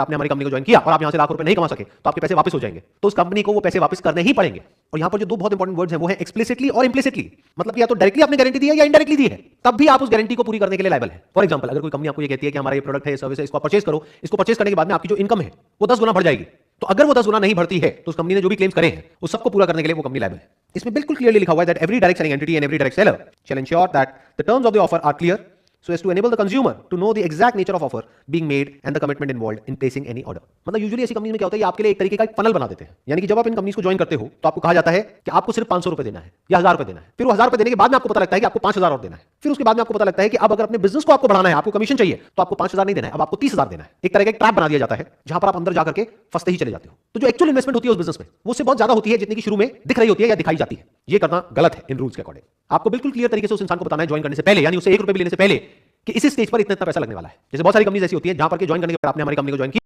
आपने हमारी कंपनी को ज्वाइन किया और आप यहां से लाख रुपए नहीं कमा सके तो आपके पैसे वापस हो जाएंगे, तो उस कंपनी को वो पैसे वापस करने ही पड़ेंगे। और यहां पर जो दो बहुत इंपॉर्टेंट वर्ड्स हैं वो है एक्सप्लिसिटली और इम्प्लिसिटली, मतलब कि या तो डायरेक्टली आपने गारंटी दी है या इनडायरेक्टली दी है, तब भी आप उस गारंटी को पूरी करने के लिए लायबल है। फॉर एग्जांपल, अगर कोई कंपनी आपको ये कहती है कि हमारा ये प्रोडक्ट है, सर्विस है, इसको परचेज करो, इसको परचेज करने के बाद में आपकी जो इनकम है वो 10 गुना बढ़ जाएगी, तो अगर वो 10 गुना नहीं बढ़ती है तो उस कंपनी ने जो भी क्लेम्स करे हैं उस सबको पूरा करने के लिए वो कंपनी लायबल है। इसमें बिल्कुल क्लियरली लिखा हुआ है that every direct selling entity and every direct seller shall ensure that the terms of the offer are clear so as to enable the consumer to know the exact nature of offer being made and the commitment involved in placing any order। मतलब usually ऐसी company में क्या होता है, ये आपके लिए एक तरीके का एक फनल बना देते हैं, यानी कि जब आप इन कंपनीज को ज्वाइन करते हो तो आपको कहा जाता है कि आपको सिर्फ 500 रुपए देना है या 1000 रुपए देना है, फिर वो 1000 रुपए देने के बाद में आपको पता लगता है कि आपको 5000 और देना है, फिर उसके बाद में आपको पता लगता है कि अब अगर अपने बिजनेस को आपको बढ़ाना है, आपको कमीशन चाहिए, तो आपको 5000 नहीं देना है, अब आपको 30000 देना है। एक तरह का एक ट्रैप बना दिया जाता है जहां पर आप अंदर जाकर के फंसते ही चले जाते हो। तो जो एक्चुअल इन्वेस्टमेंट होती है उस बिजनेस में वो उससे बहुत ज्यादा होती है जितनी की शुरू में दिख रही होती है या दिखाई जाती है। ये करना गलत है इन रूल्स के अकॉर्डिंग। आपको बिल्कुल क्लियर तरीके से उस इंसान को बताना है ज्वाइन करने से पहले, यानी उससे 1 रुपए भी लेने से पहले, कि इसी स्टेज पर इतना पैसा लगने वाला है। जैसे बहुत सारी कंपनीज ऐसी होती है जहां पर कि ज्वाइन करने के बाद आपने हमारी कंपनी को ज्वाइन किया